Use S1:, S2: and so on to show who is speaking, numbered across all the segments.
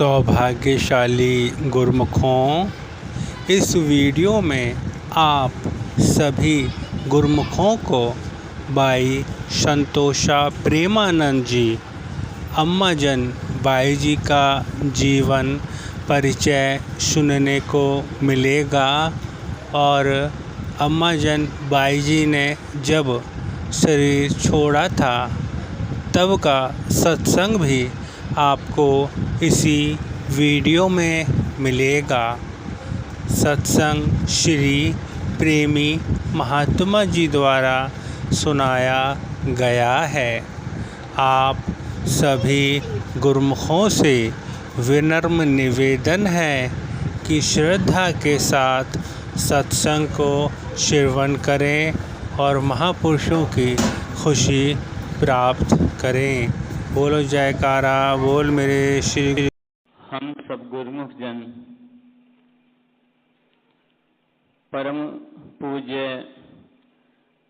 S1: सौभाग्यशाली गुरमुखों, इस वीडियो में आप सभी गुरमुखों को भाई संतोषा प्रेमानंद जी, अम्मा जन बाई जी का जीवन परिचय सुनने को मिलेगा। और अम्मा जन बाई जी ने जब शरीर छोड़ा था तब का सत्संग भी आपको इसी वीडियो में मिलेगा। सत्संग श्री प्रेमी महात्मा जी द्वारा सुनाया गया है। आप सभी गुरमुखों से विनम्र निवेदन है कि श्रद्धा के साथ सत्संग को श्रवण करें और महापुरुषों की खुशी प्राप्त करें। बोलो जयकारा बोल मेरे श्री।
S2: हम सब गुरमुख जन परम पूज्य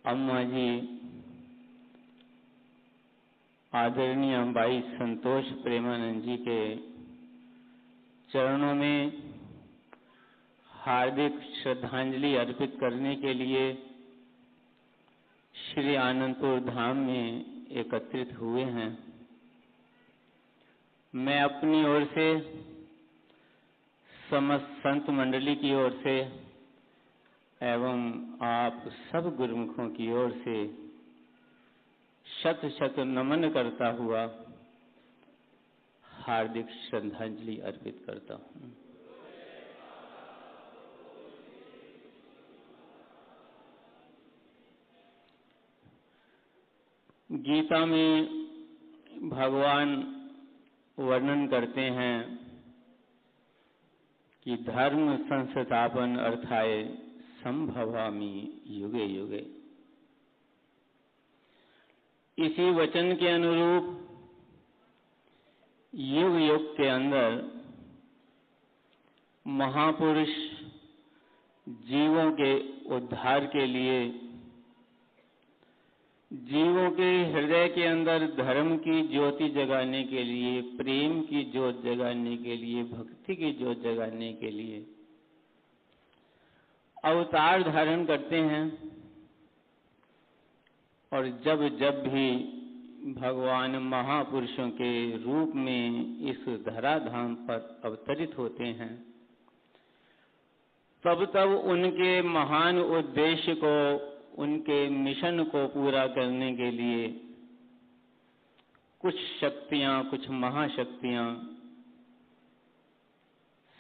S2: अम्मा जी आदरणीय भाई संतोष प्रेमानंद जी के चरणों में हार्दिक श्रद्धांजलि अर्पित करने के लिए श्री आनंदपुर धाम में एकत्रित हुए हैं। मैं अपनी ओर से, समस्त संत मंडली की ओर से एवं आप सब गुरुमुखों की ओर से शत शत नमन करता हुआ हार्दिक श्रद्धांजलि अर्पित करता हूँ। गीता में भगवान वर्णन करते हैं कि धर्म संस्थापन अर्थाय संभवामि युगे युगे। इसी वचन के अनुरूप युग युग के अंदर महापुरुष जीवों के उद्धार के लिए, जीवों के हृदय के अंदर धर्म की ज्योति जगाने के लिए, प्रेम की ज्योत जगाने के लिए, भक्ति की ज्योत जगाने के लिए अवतार धारण करते हैं। और जब जब भी भगवान महापुरुषों के रूप में इस धराधाम पर अवतरित होते हैं, तब तब उनके महान उद्देश्य को, उनके मिशन को पूरा करने के लिए कुछ शक्तियां, कुछ महाशक्तियां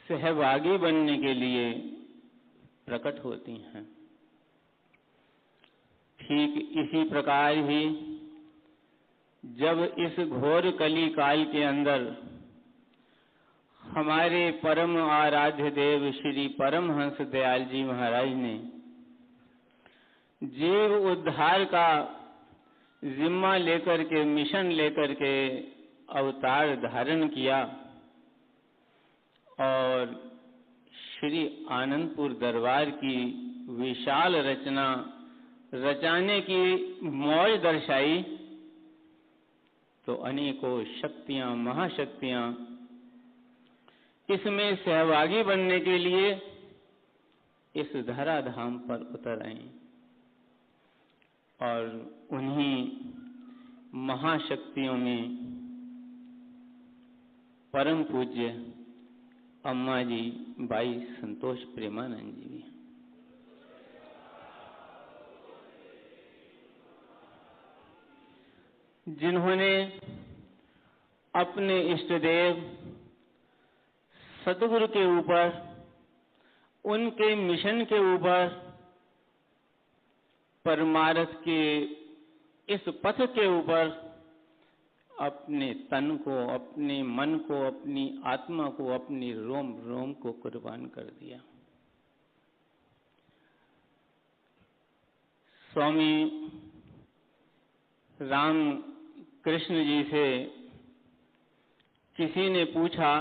S2: सहभागी बनने के लिए प्रकट होती हैं। ठीक इसी प्रकार ही जब इस घोर कली काल के अंदर हमारे परम आराध्य देव श्री परमहंस दयाल जी महाराज ने जीव उद्धार का जिम्मा लेकर के, मिशन लेकर के अवतार धारण किया और श्री आनंदपुर दरबार की विशाल रचना रचाने की मौज दर्शाई, तो अनेकों शक्तियां, महाशक्तियां इसमें सहभागी बनने के लिए इस धराधाम पर उतर आईं। और उन्हीं महाशक्तियों में परम पूज्य अम्मा जी भाई संतोष प्रेमानंद जी भी, जिन्होंने अपने इष्ट देव सतगुरु के ऊपर, उनके मिशन के ऊपर, परमार्थ के इस पथ के ऊपर अपने तन को, अपने मन को, अपनी आत्मा को, अपनी रोम रोम को कुर्बान कर दिया। स्वामी राम कृष्ण जी से किसी ने पूछा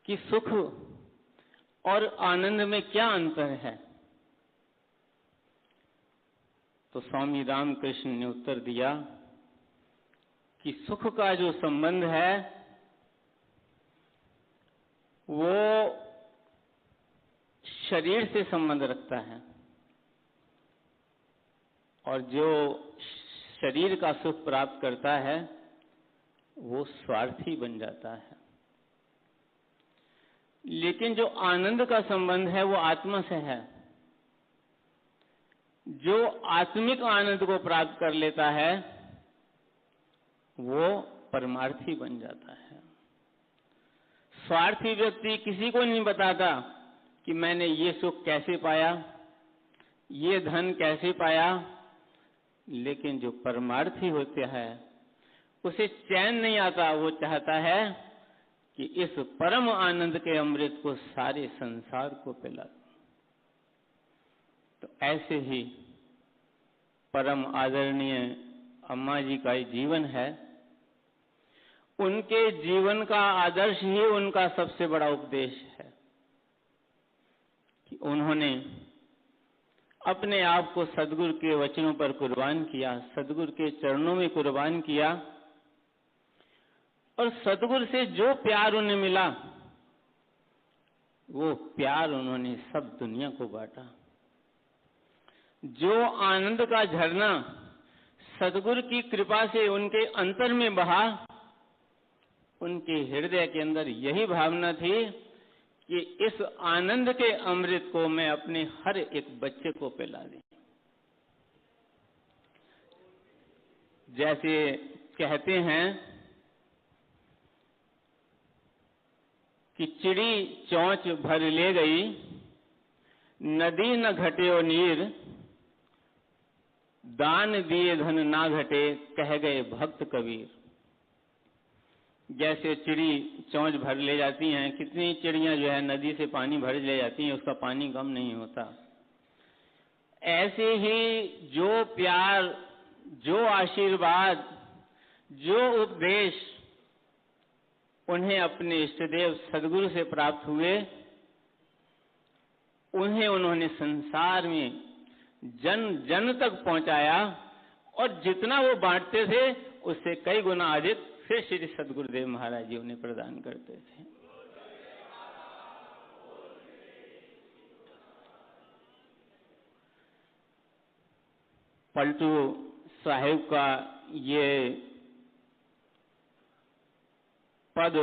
S2: कि सुख और आनंद में क्या अंतर है, तो स्वामी रामकृष्ण ने उत्तर दिया कि सुख का जो संबंध है वो शरीर से संबंध रखता है, और जो शरीर का सुख प्राप्त करता है वो स्वार्थी बन जाता है। लेकिन जो आनंद का संबंध है वो आत्मा से है। जो आत्मिक आनंद को प्राप्त कर लेता है वो परमार्थी बन जाता है। स्वार्थी व्यक्ति किसी को नहीं बताता कि मैंने ये सुख कैसे पाया, ये धन कैसे पाया, लेकिन जो परमार्थी होता है उसे चैन नहीं आता। वो चाहता है कि इस परम आनंद के अमृत को सारे संसार को पिला दूं। तो ऐसे ही परम आदरणीय अम्मा जी का जीवन है। उनके जीवन का आदर्श ही उनका सबसे बड़ा उपदेश है कि उन्होंने अपने आप को सद्गुरु के वचनों पर कुर्बान किया, सद्गुरु के चरणों में कुर्बान किया, और सद्गुरु से जो प्यार उन्हें मिला वो प्यार उन्होंने सब दुनिया को बांटा। जो आनंद का झरना सद्गुरु की कृपा से उनके अंतर में बहा, उनके हृदय के अंदर यही भावना थी कि इस आनंद के अमृत को मैं अपने हर एक बच्चे को पिला दूं। जैसे कहते हैं कि चिड़ी चोंच भर ले गई, नदी न घटे नीर, दान दिए धन ना घटे, कह गए भक्त कबीर। जैसे चिड़ी चोंच भर ले जाती हैं, कितनी चिड़ियां जो है नदी से पानी भर ले जाती हैं, उसका पानी कम नहीं होता। ऐसे ही जो प्यार, जो आशीर्वाद, जो उपदेश उन्हें अपने इष्टदेव सद्गुरु से प्राप्त हुए, उन्हें उन्होंने संसार में जन जन तक पहुंचाया, और जितना वो बांटते थे उससे कई गुना अधिक फिर श्री सद्गुरुदेव महाराज जी उन्हें प्रदान करते थे। पलटू साहिब का ये पद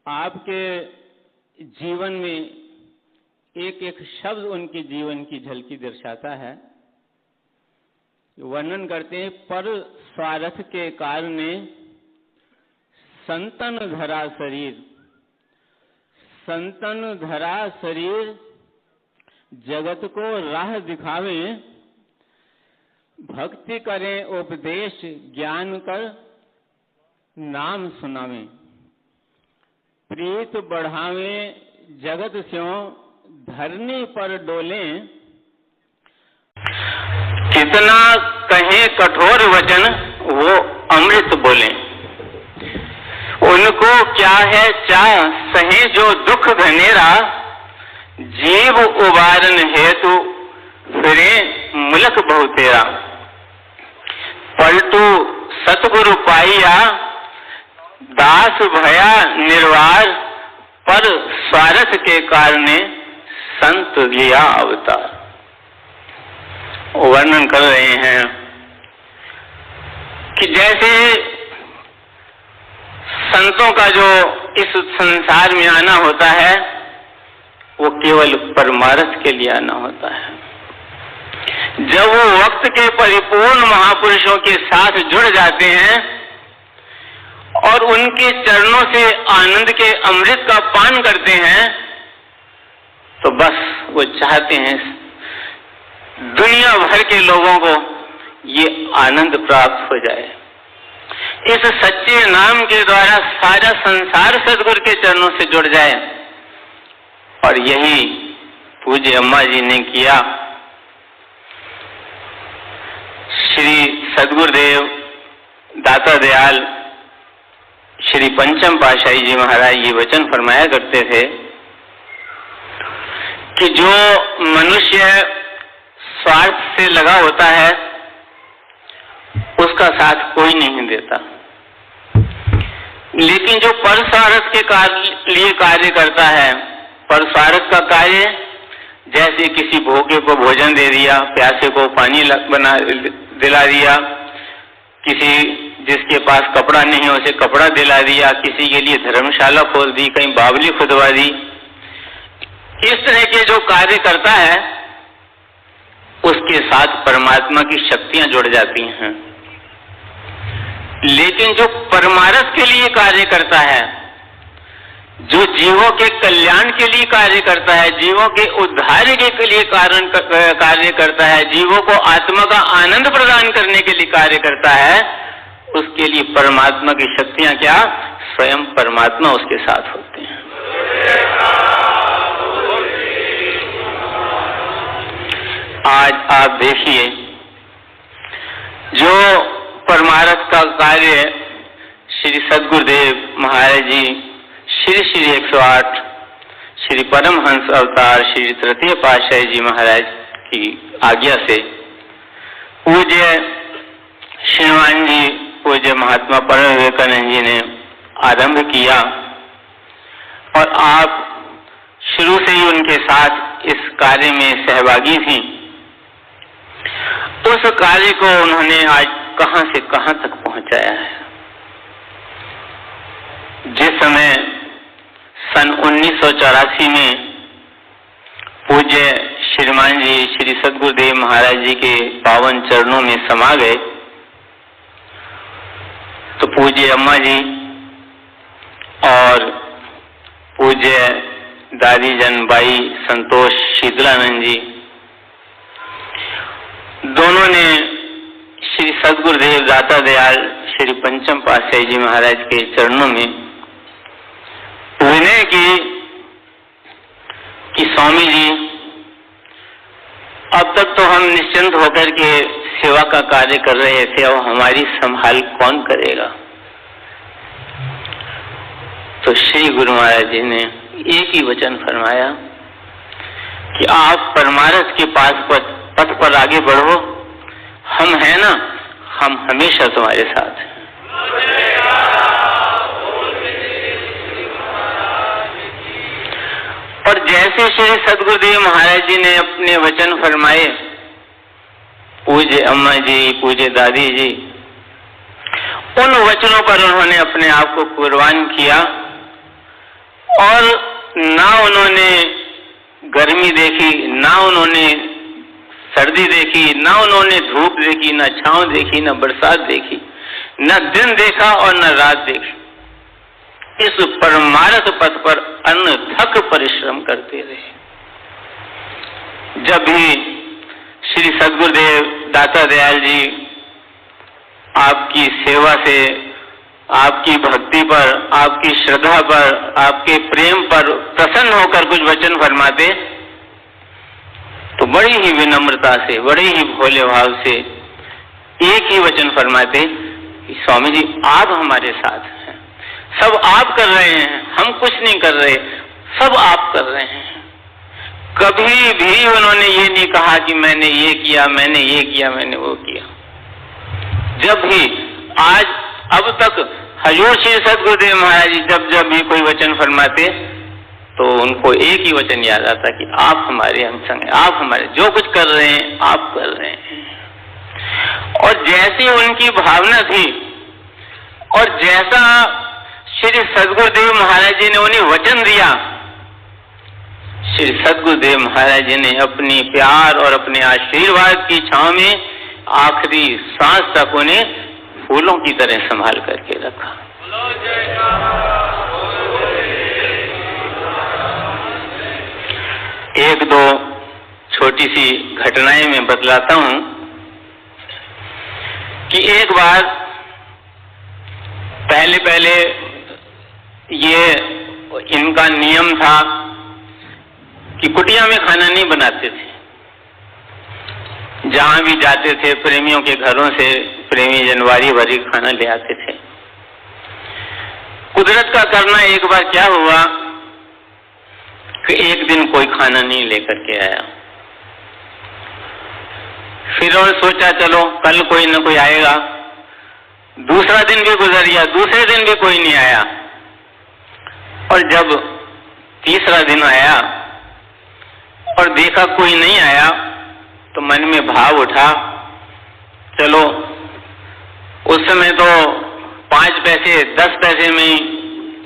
S2: आपके जीवन में एक एक शब्द उनके जीवन की झलकी दर्शाता है। वर्णन करते हैं, पर स्वार्थ के कारणे संतन धरा शरीर, संतन धरा शरीर, जगत को राह दिखावे, भक्ति करें उपदेश ज्ञान कर नाम सुनावे, प्रीत बढ़ावे जगत स्यों धरनी पर डोले, कितना कहे कठोर वचन वो अमृत बोले, उनको क्या है चाह सहे जो दुख घनेरा, जीव उबारन हेतु फिरे मुलक बहुतेरा, पलटू सतगुरु पाइया दास भया निर्वार, पर स्वार्थ के कारणे संत लिया अवतार। वर्णन कर रहे हैं कि जैसे संतों का जो इस संसार में आना होता है वो केवल परमार्थ के लिए आना होता है। जब वो वक्त के परिपूर्ण महापुरुषों के साथ जुड़ जाते हैं और उनके चरणों से आनंद के अमृत का पान करते हैं, तो बस वो चाहते हैं दुनिया भर के लोगों को ये आनंद प्राप्त हो जाए। इस सच्चे नाम के द्वारा सारा संसार सद्गुरु के चरणों से जुड़ जाए, और यही पूज्य अम्मा जी ने किया। श्री सद्गुरुदेव दाता दयाल श्री पंचम पातशाही जी महाराज ये वचन फरमाया करते थे कि जो मनुष्य स्वार्थ से लगा होता है उसका साथ कोई नहीं देता। लेकिन जो परस्वार्थ के लिए कार्य करता है, परस्वार्थ का कार्य जैसे किसी भूखे को भोजन दे दिया, प्यासे को पानी दिला दिया, किसी जिसके पास कपड़ा नहीं है उसे कपड़ा दिला दिया, किसी के लिए धर्मशाला खोल दी, कहीं बावली खुदवा दी, इस तरह के जो कार्य करता है उसके साथ परमात्मा की शक्तियां जुड़ जाती हैं। लेकिन जो परमार्थ के लिए कार्य करता है, जो जीवों के कल्याण के लिए कार्य करता है, जीवों के उद्धार के लिए कार्य करता है, जीवों को आत्मा का आनंद प्रदान करने के लिए कार्य करता है, उसके लिए परमात्मा की शक्तियां क्या, स्वयं परमात्मा उसके साथ होते हैं। आज आप देखिए, जो परमार्थ का कार्य श्री सद्गुरुदेव महाराज जी, श्री श्री 108 श्री परमहंस अवतार श्री तृतीय पातशाही जी महाराज की आज्ञा से पूज्य श्रीमान जी, पूज्य महात्मा परम विवेकानंद जी ने आरंभ किया और आप शुरू से ही उनके साथ इस कार्य में सहभागी थी। उस कार्य को उन्होंने आज कहां से कहां तक पहुंचाया है। जिस समय सन 1984 में पूज्य श्रीमान जी श्री सद्गुरुदेव महाराज जी के पावन चरणों में समा गए, तो पूज्य अम्मा जी और पूज्य दादी जन बाई संतोष शीतलानंद जी दोनों ने श्री सद्गुरुदेव दाता दयाल श्री पंचम पातशाही जी महाराज के चरणों में विनय की कि स्वामी जी, अब तक तो हम निश्चिंत होकर के सेवा का कार्य कर रहे थे, अब हमारी संभाल कौन करेगा। तो श्री गुरु महाराज जी ने एक ही वचन फरमाया कि आप परमार्थ के पथ पर आगे बढ़ो, हम हैं ना, हम हमेशा तुम्हारे साथ हैं। और जैसे श्री सद्गुरुदेव महाराज जी ने अपने वचन फरमाए, पूज्य अम्मा जी, पूज्य दादी जी, उन वचनों पर उन्होंने अपने आप को कुर्बान किया और ना उन्होंने गर्मी देखी, ना उन्होंने सर्दी देखी, ना उन्होंने धूप देखी, ना छांव देखी, ना बरसात देखी, न दिन देखा और न रात देखी। इस परमार्थ पथ पर अनथक परिश्रम करते रहे। जब भी श्री सद्गुरुदेव दाता दयाल जी आपकी सेवा से, आपकी भक्ति पर, आपकी श्रद्धा पर, आपके प्रेम पर प्रसन्न होकर कुछ वचन फरमाते, तो बड़ी ही विनम्रता से, बड़े ही भोले भाव से एक ही वचन फरमाते कि स्वामी जी आप हमारे साथ हैं, सब आप कर रहे हैं, हम कुछ नहीं कर रहे, सब आप कर रहे हैं। कभी भी उन्होंने ये नहीं कहा कि मैंने ये किया, मैंने ये किया, मैंने वो किया। जब भी आज अब तक हजूर श्री सद्गुरुदेव महाराज जी जब भी कोई वचन फरमाते तो उनको एक ही वचन याद आता कि आप हमारे हम संग हैं, आप हमारे जो कुछ कर रहे हैं आप कर रहे हैं। और जैसी उनकी भावना थी और जैसा श्री सद्गुरुदेव महाराज जी ने उन्हें वचन दिया, श्री सद्गुरुदेव महाराज जी ने अपनी प्यार और अपने आशीर्वाद की छांव में आखिरी सांस तक उन्हें फूलों की तरह संभाल करके रखा। एक दो छोटी सी घटनाएं मैं बतलाता हूं कि एक बार पहले ये इनका नियम था कि कुटिया में खाना नहीं बनाते थे। जहां भी जाते थे प्रेमियों के घरों से प्रेमी जनवरी भरी खाना ले आते थे। कुदरत का करना एक बार क्या हुआ कि एक दिन कोई खाना नहीं लेकर के आया। फिर और सोचा चलो कल कोई न कोई आएगा, दूसरा दिन भी गुजर गया, दूसरे दिन भी कोई नहीं आया। और जब तीसरा दिन आया और देखा कोई नहीं आया, तो मन में भाव उठा, चलो उस समय तो 5 पैसे 10 पैसे में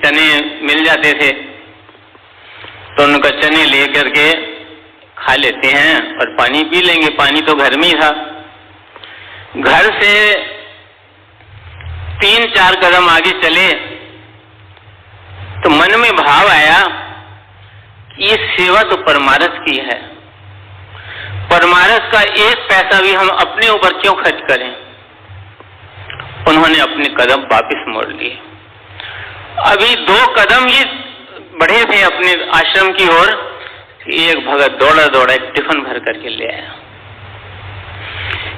S2: चने मिल जाते थे, तो उनका चने लेकर के खा लेते हैं और पानी पी लेंगे। पानी तो घर में ही था। घर से 3-4 कदम आगे चले तो मन में भाव आया कि ये सेवा तो परमारथ की है, परमारथ का 1 पैसा भी हम अपने ऊपर क्यों खर्च करें। उन्होंने अपने कदम वापस मोड़ लिए। अभी 2 कदम ही बढ़े थे अपने आश्रम की ओर, एक भगत दौड़ा दौड़ा एक टिफिन भर करके ले आया।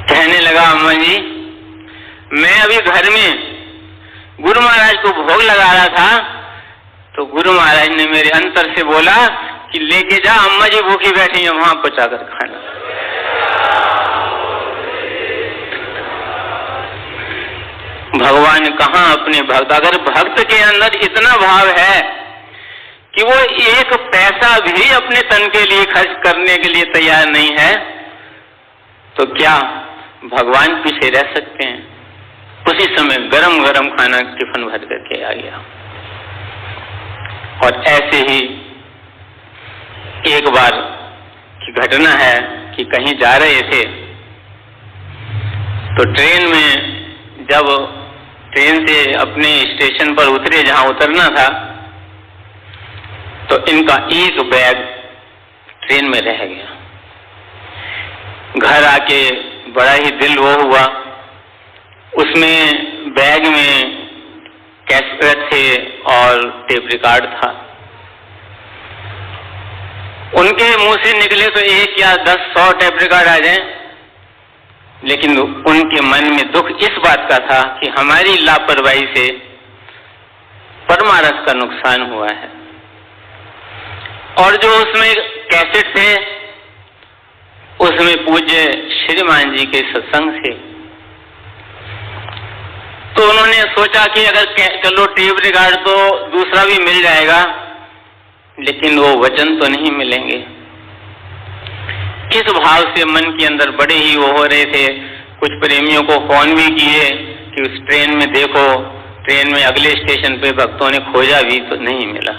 S2: कहने लगा, अम्मा जी मैं अभी घर में गुरु महाराज को भोग लगा रहा था, तो गुरु महाराज ने मेरे अंतर से बोला कि लेके जा, अम्मा जी भूखी बैठी है, वहां पहुंचाकर खाना। भगवान कहाँ अपने भक्त, अगर भक्त के अंदर इतना भाव है कि वो 1 पैसा भी अपने तन के लिए खर्च करने के लिए तैयार नहीं है, तो क्या भगवान पीछे रह सकते हैं। उसी समय गरम गरम खाना टिफिन भर करके आ गया। और ऐसे ही एक बार की घटना है कि कहीं जा रहे थे, तो ट्रेन में जब ट्रेन से अपने स्टेशन पर उतरे जहां उतरना था, तो इनका एक बैग ट्रेन में रह गया। घर आके बड़ा ही दिल वो हुआ। उसमें बैग में कैसेट थे और टेप रिकॉर्ड था। उनके मुंह से निकले तो 1 या 10-100 टेप रिकॉर्ड आ जाएं, लेकिन उनके मन में दुख इस बात का था कि हमारी लापरवाही से परमारथ का नुकसान हुआ है। और जो उसमें कैसेट थे उसमें पूज्य श्रीमान जी के सत्संग थे। तो उन्होंने सोचा कि अगर चलो टेप रिकॉर्ड तो दूसरा भी मिल जाएगा, लेकिन वो वचन तो नहीं मिलेंगे। इस भाव से मन के अंदर बड़े ही वो हो रहे थे। कुछ प्रेमियों को फोन भी किए कि उस ट्रेन में देखो, ट्रेन में अगले स्टेशन पे भक्तों ने खोजा भी तो नहीं मिला।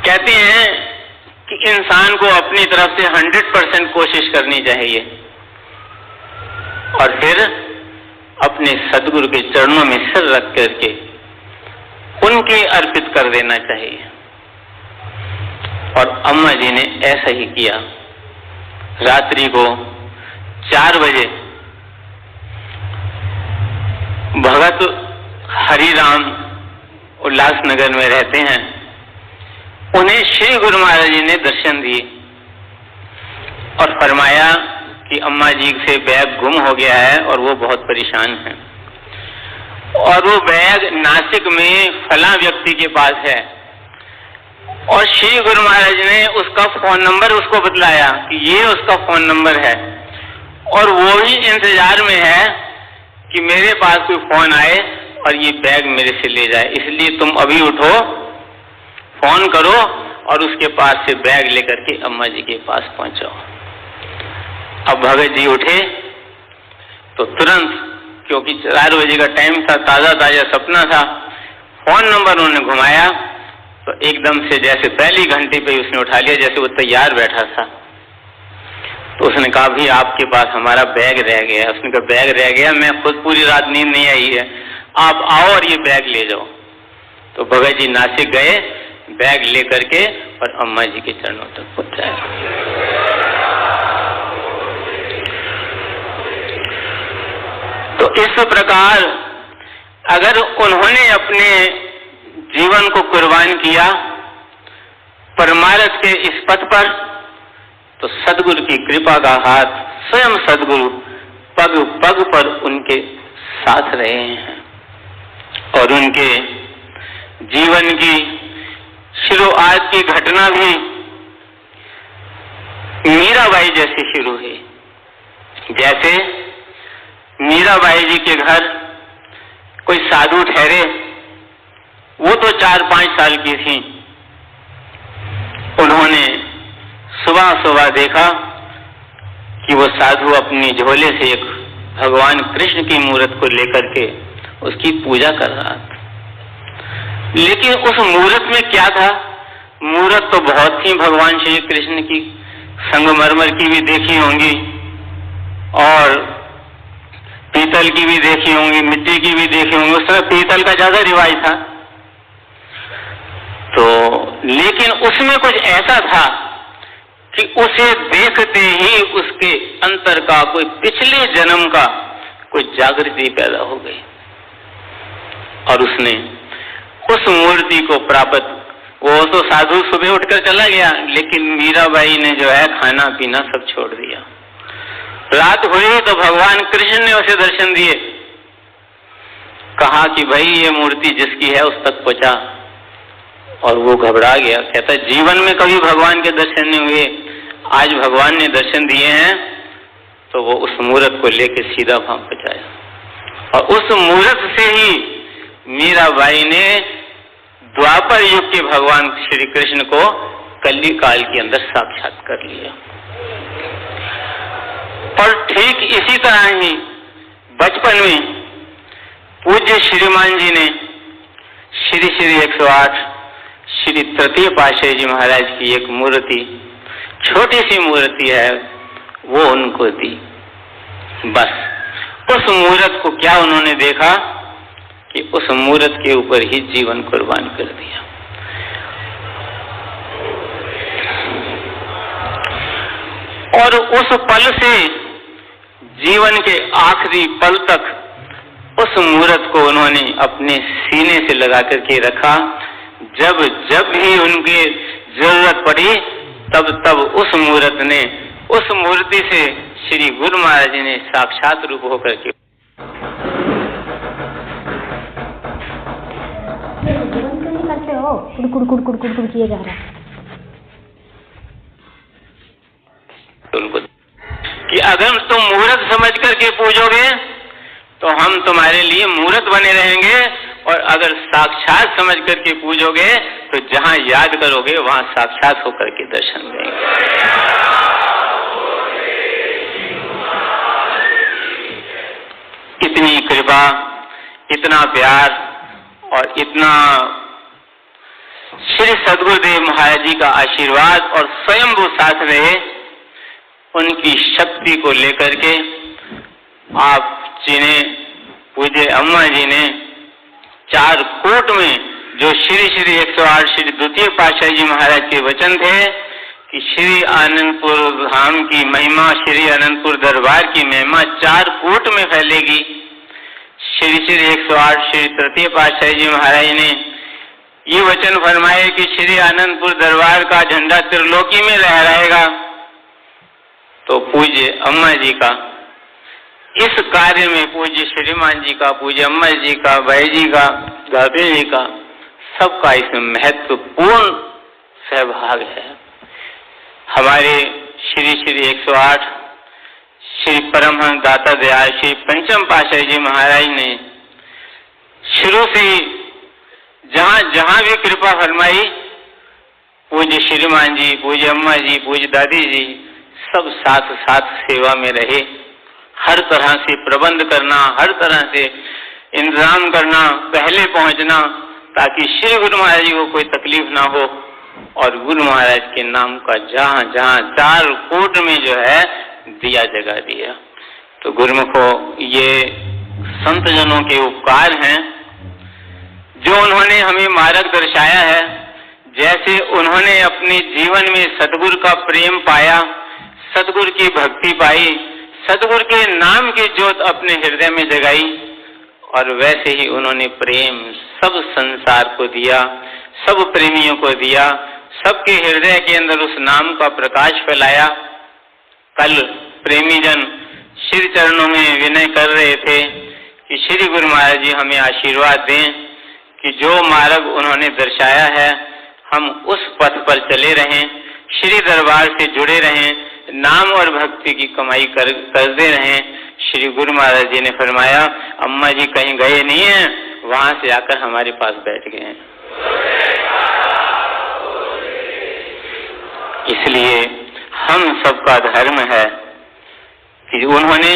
S2: कहते हैं कि इंसान को अपनी तरफ से 100% कोशिश करनी चाहिए और फिर अपने सदगुरु के चरणों में सिर रख करके उनके अर्पित कर देना चाहिए। और अम्मा जी ने ऐसा ही किया। रात्रि को 4 बजे भगत हरिराम उल्लासनगर में रहते हैं, उन्हें श्री गुरु महाराज जी ने दर्शन दिए और फरमाया कि अम्मा जी से बैग गुम हो गया है और वो बहुत परेशान हैं, और वो बैग नासिक में फला व्यक्ति के पास है। और श्री गुरु महाराज ने उसका फोन नंबर उसको बतलाया कि ये उसका फोन नंबर है, और वो ही इंतजार में है कि मेरे पास कोई फोन आए और ये बैग मेरे से ले जाए, इसलिए तुम अभी उठो, फोन करो और उसके पास से बैग लेकर के अम्मा जी के पास पहुंचो। अब भगत जी उठे तो तुरंत, क्योंकि 4 बजे का टाइम था, ताजा ताजा सपना था, फोन नंबर उन्होंने घुमाया तो एकदम से जैसे पहली घंटे पे उसने उठा लिया, जैसे वो तैयार बैठा था। तो उसने कहा, भी आपके पास हमारा बैग रह गया। उसने कहा, बैग रह गया? मैं खुद पूरी रात नींद नहीं आई है, आप आओ और ये बैग ले जाओ। तो भगत जी नासिक गए, बैग लेकर के और अम्मा जी के चरणों तक पहुंचाया। तो इस प्रकार अगर उन्होंने अपने जीवन को कुर्बान किया परमारथ के इस पथ पर, तो सदगुरु की कृपा का हाथ, स्वयं सदगुरु पग पग पर उनके साथ रहे हैं। और उनके जीवन की शुरुआत की घटना भी मीराबाई जैसी शुरू हुई। जैसे मीराबाई जी के घर कोई साधु ठहरे। वो तो 4-5 साल की थी। उन्होंने सुबह सुबह देखा कि वो साधु अपनी झोले से एक भगवान कृष्ण की मूर्त को लेकर के उसकी पूजा कर रहा था। लेकिन उस मूर्त में क्या था? मूर्त तो बहुत थी भगवान श्री कृष्ण की, संगमरमर की भी देखी होंगी और पीतल की भी देखी होंगी, मिट्टी की भी देखी होंगी। उस समय पीतल का ज्यादा रिवाज था। तो लेकिन उसमें कुछ ऐसा था कि उसे देखते ही उसके अंतर का कोई पिछले जन्म का कोई जागृति पैदा हो गई और उसने उस मूर्ति को प्राप्त। वो तो साधु सुबह उठकर चला गया, लेकिन मीराबाई ने जो है खाना पीना सब छोड़ दिया। रात हुई तो भगवान कृष्ण ने उसे दर्शन दिए। कहा कि भाई ये मूर्ति जिसकी है उस तक पहुंचा। और वो घबरा गया, कहता जीवन में कभी भगवान के दर्शन नहीं हुए, आज भगवान ने दर्शन दिए हैं। तो वो उस मूर्त को लेके सीधा वहां पहुंचाया और उस मूर्त से ही मीराबाई ने द्वापर युग के भगवान श्री कृष्ण को कली काल के अंदर साक्षात कर लिया। और ठीक इसी तरह ही बचपन में पूज्य श्रीमान जी ने श्री श्री 108 श्री तृतीय पातशाही जी महाराज की एक मूर्ति, छोटी सी मूर्ति है, वो उनको दी। बस उस मूर्त को क्या उन्होंने देखा कि उस मूर्त के ऊपर ही जीवन कुर्बान कर दिया। और उस पल से जीवन के आखिरी पल तक उस मूर्त को उन्होंने अपने सीने से लगा करके रखा। जब जब भी उनकी जरूरत पड़ी तब तब उस मूर्त ने, उस मूर्ति से श्री गुरु महाराज जी ने साक्षात रूप होकर के
S3: करते हो, कुड़ किए जा रहा है
S2: उनको कि अगर तुम मूर्त समझ करके पूजोगे तो हम तुम्हारे लिए मूर्त बने रहेंगे, और अगर साक्षात समझ करके पूजोगे तो जहां याद करोगे वहां साक्षात होकर के दर्शन देंगे। इतनी कृपा, इतना प्यार और इतना श्री सद्गुरुदेव महाराज जी का आशीर्वाद और स्वयं वो साथ रहे, उनकी शक्ति को लेकर के आप जी ने, पूज्य अम्मा जी ने 4 कोट में जो श्री श्री 108 श्री द्वितीय पातशाही जी महाराज के वचन थे कि श्री आनंदपुर धाम की महिमा, श्री आनंदपुर दरबार की महिमा 4 कोट में फैलेगी। श्री श्री 108 श्री तृतीय पातशाही जी महाराज ने ये वचन फरमाए कि श्री आनंदपुर दरबार का झंडा त्रिलोकी में लहराएगा। तो पूज्य अम्मा जी का इस कार्य में, पूज्य श्रीमान जी का, पूज्य अम्मा जी का, भाई जी का, गाबे जी का, सबका इसमें महत्वपूर्ण सहभाग है। हमारे श्री श्री 108 श्री परमहंस दाता दयाल श्री पंचम पातशाही जी महाराज ने शुरू से ही जहां जहां भी कृपा फरमाई, पूज्य श्रीमान जी, पूज्य अम्मा जी, पूज्य दादी जी सब साथ साथ सेवा में रहे। हर तरह से प्रबंध करना, हर तरह से इंतजाम करना, पहले पहुंचना, ताकि श्री गुरु महाराज जी को कोई तकलीफ ना हो, और गुरु महाराज के नाम का जहां जहां 4 कोट में जो है दिया जगा दिया। तो गुरुमुखो, ये संत जनों के उपकार हैं जो उन्होंने हमें मार्ग दर्शाया है। जैसे उन्होंने अपने जीवन में सतगुरु का प्रेम पाया, सतगुरु की भक्ति पाई, सतगुरु के नाम की ज्योत अपने हृदय में जगाई, और वैसे ही उन्होंने प्रेम सब संसार को दिया, सब प्रेमियों को दिया, सबके हृदय के अंदर उस नाम का प्रकाश फैलाया। कल प्रेमी जन श्री चरणों में विनय कर रहे थे कि श्री गुरु महाराज जी हमें आशीर्वाद दें कि जो मार्ग उन्होंने दर्शाया है हम उस पथ पर चले रहें, श्री दरबार से जुड़े रहें, नाम और भक्ति की कमाई करते रहें, श्री गुरु महाराज जी ने फरमाया, अम्मा जी कहीं गए नहीं हैं, वहां से आकर हमारे पास बैठ गए हैं। इसलिए हम सबका धर्म है कि उन्होंने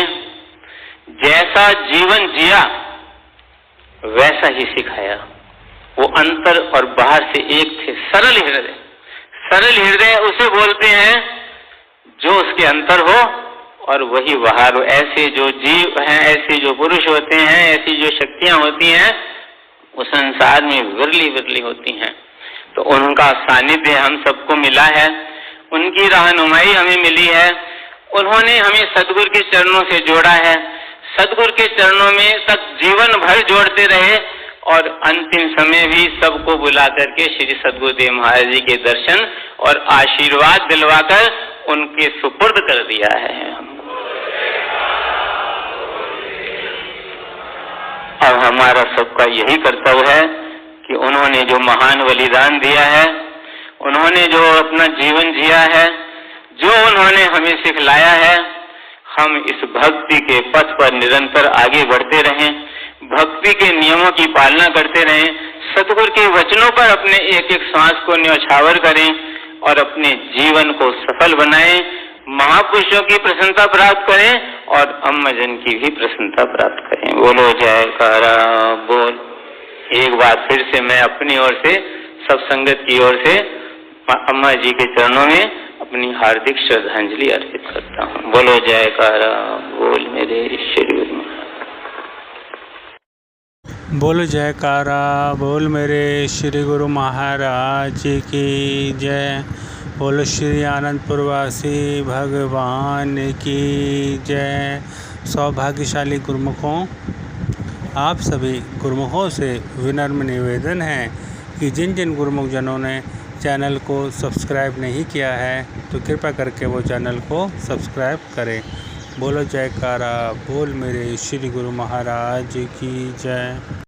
S2: जैसा जीवन जिया वैसा ही सिखाया। वो अंतर और बाहर से एक थे। सरल हृदय, सरल हृदय उसे बोलते हैं जो उसके अंतर हो और वही बाहर हो। ऐसे जो जीव हैं, ऐसे जो पुरुष होते हैं, ऐसी जो शक्तियां होती हैं, वो संसार में विरली विरली होती हैं। तो उनका सानिध्य हम सबको मिला है, उनकी रहनुमाई हमें मिली है। उन्होंने हमें सद्गुरु के चरणों से जोड़ा है, सद्गुरु के चरणों में तक जीवन भर जोड़ते रहे और अंतिम समय भी सबको बुला करके श्री सद्गुरुदेव महाराज जी के दर्शन और आशीर्वाद दिलवाकर उनके सुपुर्द कर दिया है। अब हमारा सबका यही कर्तव्य है कि उन्होंने जो महान बलिदान दिया है, उन्होंने जो अपना जीवन जिया है, जो उन्होंने हमें सिखलाया है, हम इस भक्ति के पथ पर निरंतर आगे बढ़ते रहें, भक्ति के नियमों की पालना करते रहें, सतगुरु के वचनों पर अपने एक एक सांस को न्यौछावर करें और अपने जीवन को सफल बनाएं, महापुरुषों की प्रसन्नता प्राप्त करें और अम्मजन की भी प्रसन्नता प्राप्त करें। बोलो जयकारा बोल। एक बार फिर से मैं अपनी ओर से, सब संगत की ओर से अम्मा जी के चरणों में अपनी हार्दिक श्रद्धांजलि अर्पित करता हूँ। बोलो जयकारा बोल मेरे श्री गुरु।
S1: बोलो जयकारा बोल मेरे श्री गुरु महाराज की जय। बोलो श्री आनंदपुरवासी भगवान की जय। सौभाग्यशाली गुरुमुखों, आप सभी गुरुमुखों से विनम्र निवेदन है कि जिन जिन गुरुमुख जनों ने चैनल को सब्सक्राइब नहीं किया है तो कृपया करके वो चैनल को सब्सक्राइब करें। बोलो जयकारा बोल मेरे श्री गुरु महाराज की जय।